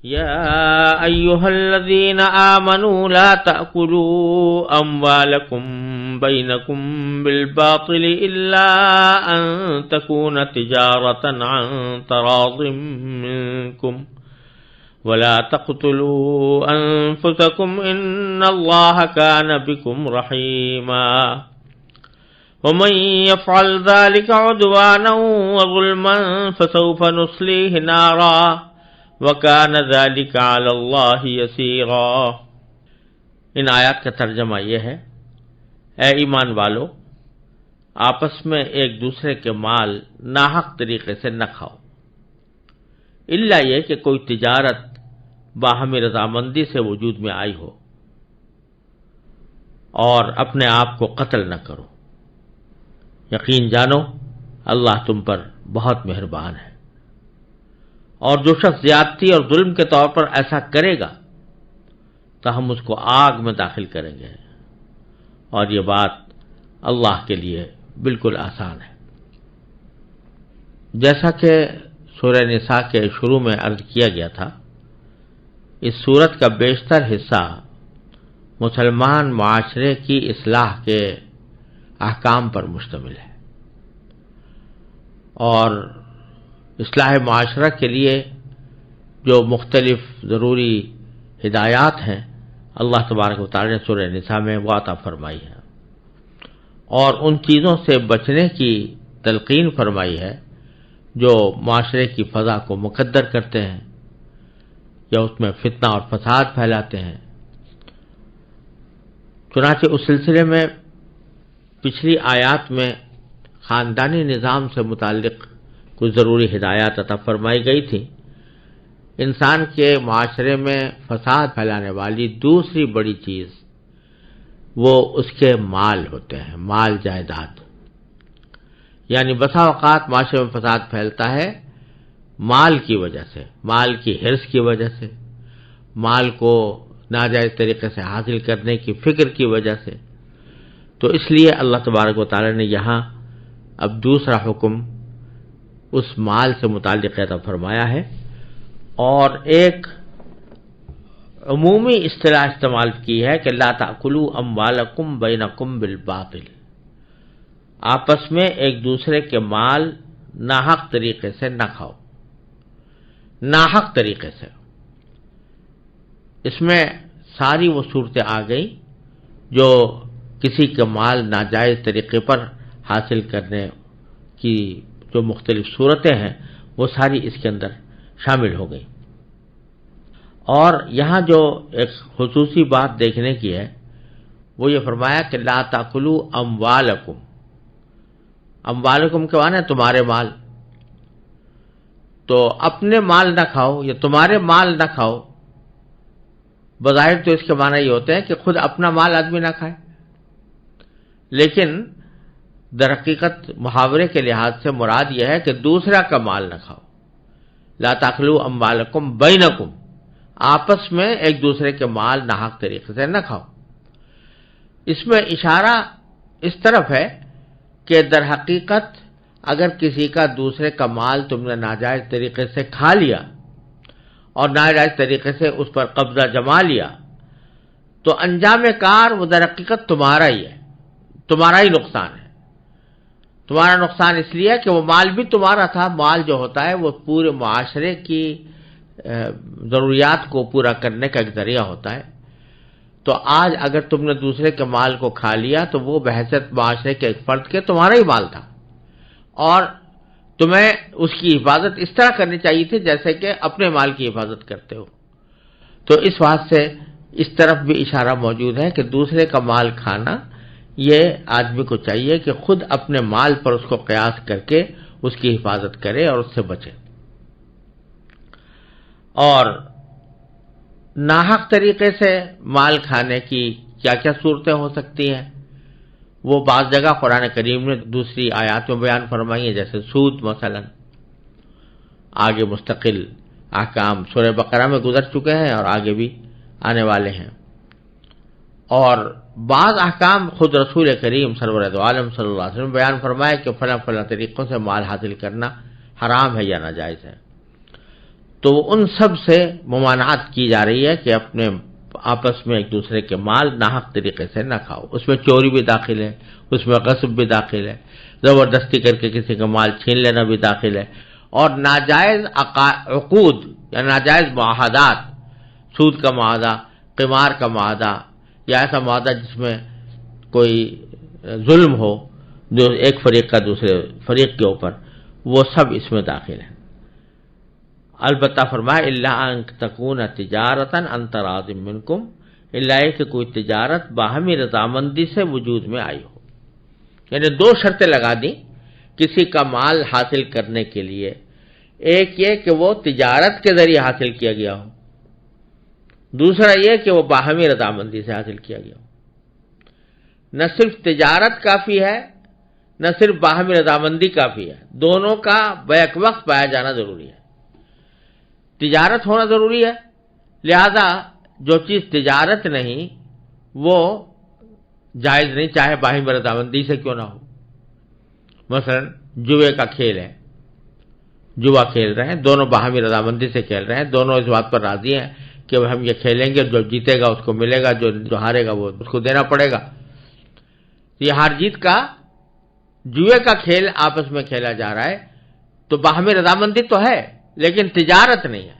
يا أيها الذين آمنوا لا تأكلوا أموالكم بينكم بالباطل إلا أن تكون تجارة عن تراض منكم ولا تقتلوا أنفسكم إن الله كان بكم رحيما ومن يفعل ذلك عدوانا وظلما فسوف نصليه نارا وَكَانَ ذَلِكَ عَلَى اللَّهِ يَسِيرًا۔ ان آیات کا ترجمہ یہ ہے، اے ایمان والو، آپس میں ایک دوسرے کے مال ناحق طریقے سے نہ کھاؤ، الا یہ کہ کوئی تجارت باہمی رضامندی سے وجود میں آئی ہو، اور اپنے آپ کو قتل نہ کرو، یقین جانو اللہ تم پر بہت مہربان ہے۔ اور جو شخص زیادتی اور ظلم کے طور پر ایسا کرے گا تو ہم اس کو آگ میں داخل کریں گے، اور یہ بات اللہ کے لیے بالکل آسان ہے۔ جیسا کہ سورہ نساء کے شروع میں عرض کیا گیا تھا، اس سورت کا بیشتر حصہ مسلمان معاشرے کی اصلاح کے احکام پر مشتمل ہے، اور اصلاح معاشرہ کے لیے جو مختلف ضروری ہدایات ہیں اللہ تبارک و تعالی نے سورہ نساء میں وہ عطا فرمائی ہے، اور ان چیزوں سے بچنے کی تلقین فرمائی ہے جو معاشرے کی فضا کو مکدر کرتے ہیں یا اس میں فتنہ اور فساد پھیلاتے ہیں۔ چنانچہ اس سلسلے میں پچھلی آیات میں خاندانی نظام سے متعلق کچھ ضروری ہدایات عطا فرمائی گئی تھی۔ انسان کے معاشرے میں فساد پھیلانے والی دوسری بڑی چیز وہ اس کے مال ہوتے ہیں، مال جائیداد، یعنی بسا اوقات معاشرے میں فساد پھیلتا ہے مال کی وجہ سے، مال کی حرص کی وجہ سے، مال کو ناجائز طریقے سے حاصل کرنے کی فکر کی وجہ سے۔ تو اس لیے اللہ تبارک و تعالی نے یہاں اب دوسرا حکم اس مال سے متعلق عطا فرمایا ہے، اور ایک عمومی اصطلاح استعمال کی ہے کہ لا تأکلوا اموالکم بینکم بالباطل، آپس میں ایک دوسرے کے مال ناحق طریقے سے نہ کھاؤ، ناحق طریقے سے۔ اس میں ساری وہ صورتیں آ گئی جو کسی کے مال ناجائز طریقے پر حاصل کرنے کی جو مختلف صورتیں ہیں وہ ساری اس کے اندر شامل ہو گئی۔ اور یہاں جو ایک خصوصی بات دیکھنے کی ہے وہ یہ فرمایا کہ لا تاکلوا اموالکم، اموالکم کے معنی ہے تمہارے مال، تو اپنے مال نہ کھاؤ یا تمہارے مال نہ کھاؤ، بظاہر تو اس کے معنی یہ ہوتے ہیں کہ خود اپنا مال آدمی نہ کھائے، لیکن در حقیقت محاورے کے لحاظ سے مراد یہ ہے کہ دوسرا کا مال نہ کھاؤ۔ لا تاکلوا اموالکم بینکم، آپس میں ایک دوسرے کے مال ناحق طریقے سے نہ کھاؤ۔ اس میں اشارہ اس طرف ہے کہ در حقیقت اگر کسی کا دوسرے کا مال تم نے ناجائز طریقے سے کھا لیا اور ناجائز طریقے سے اس پر قبضہ جما لیا تو انجام کار وہ در حقیقت تمہارا ہی ہے، تمہارا ہی نقصان ہے۔ تمہارا نقصان اس لیے کہ وہ مال بھی تمہارا تھا، مال جو ہوتا ہے وہ پورے معاشرے کی ضروریات کو پورا کرنے کا ایک ذریعہ ہوتا ہے، تو آج اگر تم نے دوسرے کے مال کو کھا لیا تو وہ بحیثیت معاشرے کے ایک فرد کے تمہارا ہی مال تھا، اور تمہیں اس کی حفاظت اس طرح کرنی چاہیے تھی جیسے کہ اپنے مال کی حفاظت کرتے ہو۔ تو اس بات سے اس طرف بھی اشارہ موجود ہے کہ دوسرے کا مال کھانا یہ آدمی کو چاہیے کہ خود اپنے مال پر اس کو قیاس کر کے اس کی حفاظت کرے اور اس سے بچے۔ اور ناحق طریقے سے مال کھانے کی کیا کیا صورتیں ہو سکتی ہیں وہ بعض جگہ قرآن کریم نے دوسری آیات میں بیان فرمائی ہیں، جیسے سود مثلا، آگے مستقل احکام سورہ بقرہ میں گزر چکے ہیں اور آگے بھی آنے والے ہیں، اور بعض احکام خود رسول کریم سرور دو عالم صلی اللہ علیہ وسلم بیان فرمائے کہ فلاں فلاں طریقوں سے مال حاصل کرنا حرام ہے یا ناجائز ہے۔ تو ان سب سے ممانعت کی جا رہی ہے کہ اپنے آپس میں ایک دوسرے کے مال ناحق طریقے سے نہ کھاؤ. اس میں چوری بھی داخل ہے، اس میں غصب بھی داخل ہے، زبردستی کر کے کسی کا مال چھین لینا بھی داخل ہے، اور ناجائز عقود یا ناجائز معاہدات، سود کا معاہدہ، قمار کا معاہدہ، یا ایسا معاہدہ جس میں کوئی ظلم ہو جو ایک فریق کا دوسرے فریق کے اوپر، وہ سب اس میں داخل ہے. البتہ فرمایا الا ان تکون تجارتا عن تراض منکم، الا کہ کوئی تجارت باہمی رضامندی سے وجود میں آئی ہو. یعنی دو شرطیں لگا دیں کسی کا مال حاصل کرنے کے لیے. ایک یہ کہ وہ تجارت کے ذریعے حاصل کیا گیا ہو، دوسرا یہ کہ وہ باہمی رضامندی سے حاصل کیا گیا ہو. نہ صرف تجارت کافی ہے، نہ صرف باہمی رضامندی کافی ہے، دونوں کا بیک وقت پایا جانا ضروری ہے. تجارت ہونا ضروری ہے، لہذا جو چیز تجارت نہیں وہ جائز نہیں، چاہے باہمی رضامندی سے کیوں نہ ہو. مثلا جوئے کا کھیل ہے، جوا کھیل رہے ہیں، دونوں باہمی رضامندی سے کھیل رہے ہیں، دونوں اس بات پر راضی ہیں کہ ہم یہ کھیلیں گے، جو جیتے گا اس کو ملے گا، جو ہارے گا وہ اس کو دینا پڑے گا. یہ ہار جیت کا جوئے کا کھیل آپس میں کھیلا جا رہا ہے، تو باہمی رضامندی تو ہے لیکن تجارت نہیں ہے.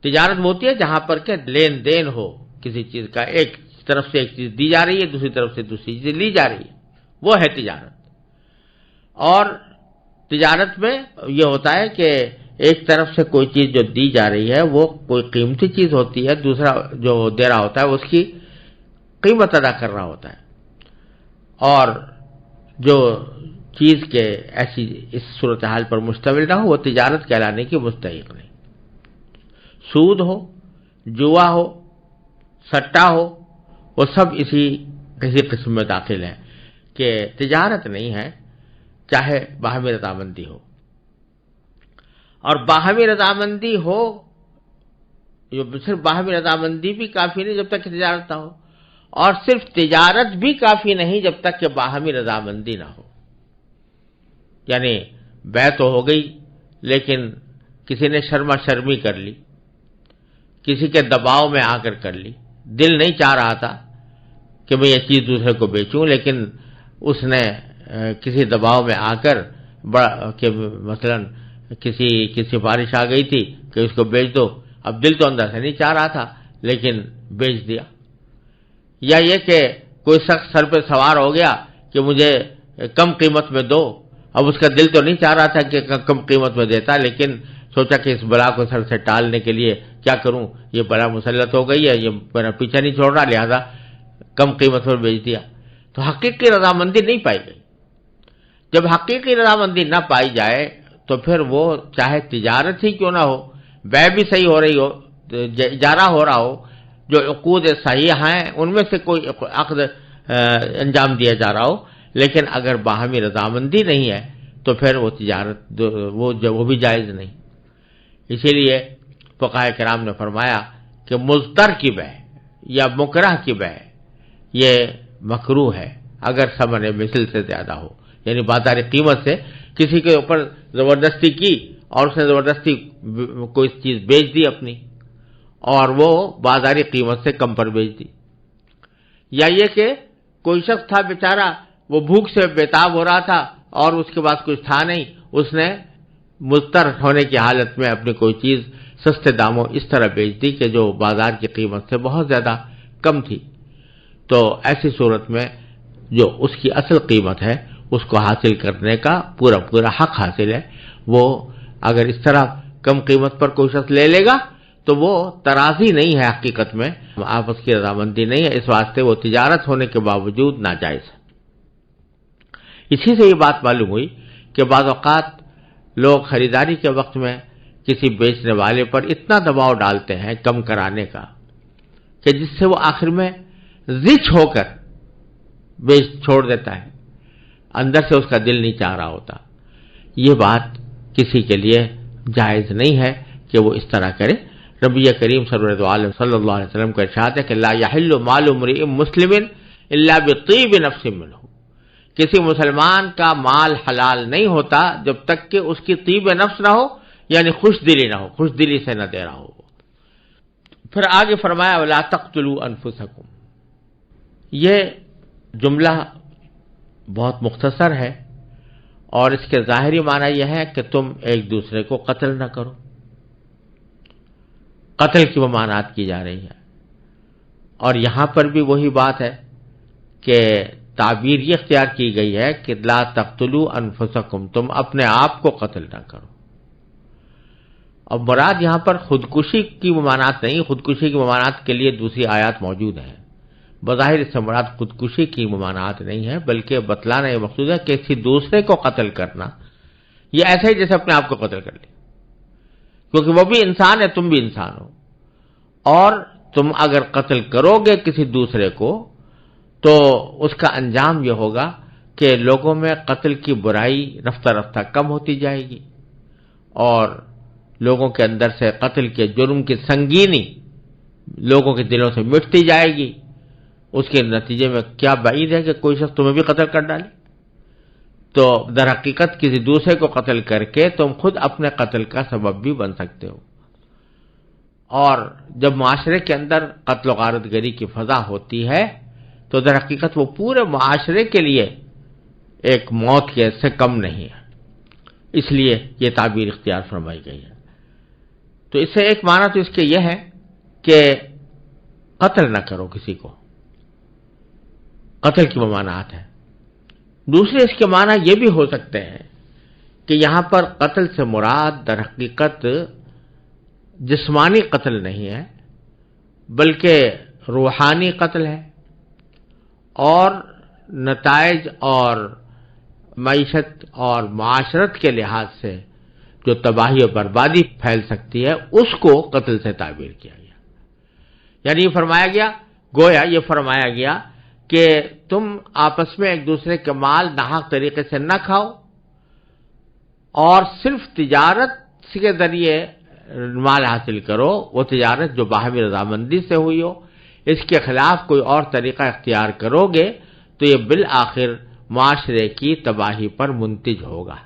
تجارت وہ ہوتی ہے جہاں پر کہ لین دین ہو کسی چیز کا، ایک طرف سے ایک چیز دی جا رہی ہے، دوسری طرف سے دوسری چیز لی جا رہی ہے، وہ ہے تجارت. اور تجارت میں یہ ہوتا ہے کہ ایک طرف سے کوئی چیز جو دی جا رہی ہے وہ کوئی قیمتی چیز ہوتی ہے، دوسرا جو دے رہا ہوتا ہے اس کی قیمت ادا کر رہا ہوتا ہے، اور جو چیز کے ایسی اس صورتحال پر مشتمل نہ ہو وہ تجارت کہلانے کی مستحق نہیں. سود ہو، جوا ہو، سٹا ہو، وہ سب اسی قسم میں داخل ہیں کہ تجارت نہیں ہے، چاہے باہمی رضامندی ہو. اور باہمی رضامندی ہو، صرف باہمی رضامندی بھی کافی نہیں جب تک کہ تجارت نہ ہو، اور صرف تجارت بھی کافی نہیں جب تک کہ باہمی رضامندی نہ ہو. یعنی بیع تو ہو گئی لیکن کسی نے شرما شرمی کر لی، کسی کے دباؤ میں آ کر لی، دل نہیں چاہ رہا تھا کہ میں یہ چیز دوسرے کو بیچوں، لیکن اس نے کسی دباؤ میں آ کر کہ مثلا کسی سفارش آ گئی تھی کہ اس کو بیچ دو، اب دل تو اندر سے نہیں چاہ رہا تھا لیکن بیچ دیا. یا یہ کہ کوئی شخص سر پہ سوار ہو گیا کہ مجھے کم قیمت میں دو، اب اس کا دل تو نہیں چاہ رہا تھا کہ کم قیمت میں دیتا، لیکن سوچا کہ اس بلا کو سر سے ٹالنے کے لیے کیا کروں، یہ بلا مسلط ہو گئی ہے، یہ میرا پیچھا نہیں چھوڑ رہا، لہذا کم قیمت پر بیچ دیا. تو حقیقی رضامندی نہیں پائی گئی. جب حقیقی رضامندی نہ پائی جائے تو پھر وہ چاہے تجارت ہی کیوں نہ ہو، بیع بھی صحیح ہو رہی ہو، اجارہ ہو رہا ہو، جو عقود صحیح ہیں ان میں سے کوئی عقد انجام دیا جا رہا ہو، لیکن اگر باہمی رضامندی نہیں ہے تو پھر وہ تجارت وہ بھی جائز نہیں. اسی لیے فقہاء کرام نے فرمایا کہ مضطر کی بیع یا مکرہ کی بیع یہ مکروہ ہے اگر ثمن مثل سے زیادہ ہو. یعنی بازاری قیمت سے کسی کے اوپر زبردستی کی اور اس نے زبردستی کوئی چیز بیچ دی اپنی، اور وہ بازاری قیمت سے کم پر بیچ دی. یا یہ کہ کوئی شخص تھا بیچارہ، وہ بھوک سے بےتاب ہو رہا تھا اور اس کے پاس کچھ تھا نہیں، اس نے مضطر ہونے کی حالت میں اپنی کوئی چیز سستے داموں اس طرح بیچ دی کہ جو بازار کی قیمت سے بہت زیادہ کم تھی. تو ایسی صورت میں جو اس کی اصل قیمت ہے اس کو حاصل کرنے کا پورا حق حاصل ہے. وہ اگر اس طرح کم قیمت پر کوئی شخص لے لے گا تو وہ ترازی نہیں ہے، حقیقت میں آپس کی رضامندی نہیں ہے، اس واسطے وہ تجارت ہونے کے باوجود ناجائز ہے. اسی سے یہ بات معلوم ہوئی کہ بعض اوقات لوگ خریداری کے وقت میں کسی بیچنے والے پر اتنا دباؤ ڈالتے ہیں کم کرانے کا کہ جس سے وہ آخر میں زچ ہو کر بیچ چھوڑ دیتا ہے، اندر سے اس کا دل نہیں چاہ رہا ہوتا. یہ بات کسی کے لیے جائز نہیں ہے کہ وہ اس طرح کرے. نبی کریم صلی اللہ علیہ وسلم کا ارشاد ہے کہ لا یحل مال امرئ مسلم الا بطیب نفس منہ، کسی مسلمان کا مال حلال نہیں ہوتا جب تک کہ اس کی طیب نفس نہ ہو، یعنی خوش دلی نہ ہو، خوش دلی سے نہ دے رہا ہو۔ پھر آگے فرمایا وَلَا تَقْتُلُوا أَنفُسَكُمْ۔ یہ جملہ بہت مختصر ہے اور اس کے ظاہری معنی یہ ہے کہ تم ایک دوسرے کو قتل نہ کرو۔ قتل کی ممانعت کی جا رہی ہے، اور یہاں پر بھی وہی بات ہے کہ تعبیر یہ اختیار کی گئی ہے کہ لا تقتلوا انفسکم، تم اپنے آپ کو قتل نہ کرو۔ اب مراد یہاں پر خودکشی کی ممانعت نہیں، خودکشی کی ممانعت کے لیے دوسری آیات موجود ہیں۔ بظاہر اس سے مراد خودکشی کی ممانعت نہیں ہے، بلکہ بتلانا یہ مقصود ہے کہ کسی دوسرے کو قتل کرنا یہ ایسا ہی جیسے اپنے آپ کو قتل کر لیا، کیونکہ وہ بھی انسان ہے، تم بھی انسان ہو، اور تم اگر قتل کرو گے کسی دوسرے کو تو اس کا انجام یہ ہوگا کہ لوگوں میں قتل کی برائی رفتہ رفتہ کم ہوتی جائے گی، اور لوگوں کے اندر سے قتل کے جرم کی سنگینی لوگوں کے دلوں سے مٹتی جائے گی۔ اس کے نتیجے میں کیا بعید ہے کہ کوئی شخص تمہیں بھی قتل کر ڈالے۔ تو در حقیقت کسی دوسرے کو قتل کر کے تم خود اپنے قتل کا سبب بھی بن سکتے ہو، اور جب معاشرے کے اندر قتل و غارت گری کی فضا ہوتی ہے تو در حقیقت وہ پورے معاشرے کے لیے ایک موت کے سے کم نہیں ہے، اس لیے یہ تعبیر اختیار فرمائی گئی ہے۔ تو اس سے ایک معنی تو اس کے یہ ہے کہ قتل نہ کرو کسی کو، قتل کی ممانعت ہے۔ دوسرے اس کے معنی یہ بھی ہو سکتے ہیں کہ یہاں پر قتل سے مراد در حقیقت جسمانی قتل نہیں ہے، بلکہ روحانی قتل ہے، اور نتائج اور معیشت اور معاشرت کے لحاظ سے جو تباہی و بربادی پھیل سکتی ہے اس کو قتل سے تعبیر کیا گیا۔ یعنی یہ فرمایا گیا، گویا یہ فرمایا گیا کہ تم آپس میں ایک دوسرے کے مال ناحق طریقے سے نہ کھاؤ، اور صرف تجارت کے ذریعے مال حاصل کرو، وہ تجارت جو باہمی رضامندی سے ہوئی ہو۔ اس کے خلاف کوئی اور طریقہ اختیار کرو گے تو یہ بالآخر معاشرے کی تباہی پر منتج ہوگا۔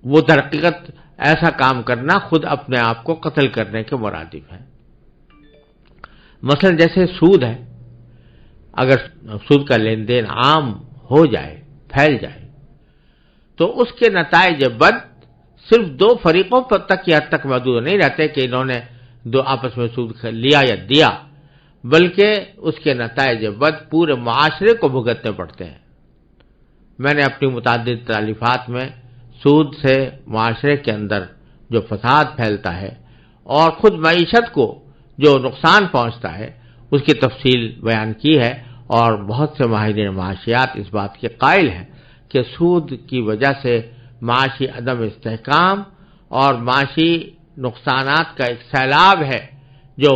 وہ در حقیقت ایسا کام کرنا خود اپنے آپ کو قتل کرنے کے مرادف ہے۔ مثلا جیسے سود ہے، اگر سود کا لین دین عام ہو جائے، پھیل جائے، تو اس کے نتائج بد صرف دو فریقوں پر تک کی حد تک محدود نہیں رہتے کہ انہوں نے دو آپس میں سود لیا یا دیا، بلکہ اس کے نتائج بد پورے معاشرے کو بھگتنے پڑتے ہیں۔ میں نے اپنی متعدد تالیفات میں سود سے معاشرے کے اندر جو فساد پھیلتا ہے اور خود معیشت کو جو نقصان پہنچتا ہے اس کی تفصیل بیان کی ہے، اور بہت سے ماہرین معاشیات اس بات کے قائل ہیں کہ سود کی وجہ سے معاشی عدم استحکام اور معاشی نقصانات کا ایک سیلاب ہے جو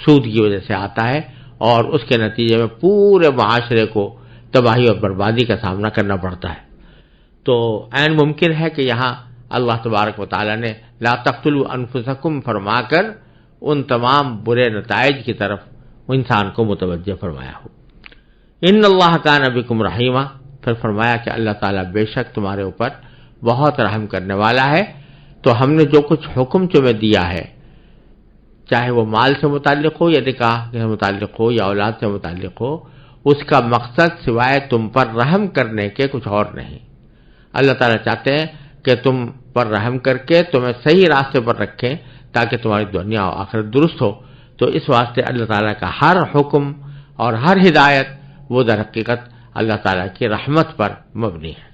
سود کی وجہ سے آتا ہے، اور اس کے نتیجے میں پورے معاشرے کو تباہی اور بربادی کا سامنا کرنا پڑتا ہے۔ تو عین ممکن ہے کہ یہاں اللہ تبارک و تعالیٰ نے لا تقتلوا انفسکم فرما کر ان تمام برے نتائج کی طرف انسان کو متوجہ فرمایا ہو۔ ان اللہ کان بکم رحیما، پھر فرمایا کہ اللہ تعالیٰ بے شک تمہارے اوپر بہت رحم کرنے والا ہے۔ تو ہم نے جو کچھ حکم تمہیں دیا ہے، چاہے وہ مال سے متعلق ہو یا نکاح سے متعلق ہو یا اولاد سے متعلق ہو، اس کا مقصد سوائے تم پر رحم کرنے کے کچھ اور نہیں۔ اللہ تعالیٰ چاہتے ہیں کہ تم پر رحم کر کے تمہیں صحیح راستے پر رکھیں تاکہ تمہاری دنیا و آخرت درست ہو۔ تو اس واسطے اللہ تعالیٰ کا ہر حکم اور ہر ہدایت وہ در حقیقت اللہ تعالیٰ کی رحمت پر مبنی ہے۔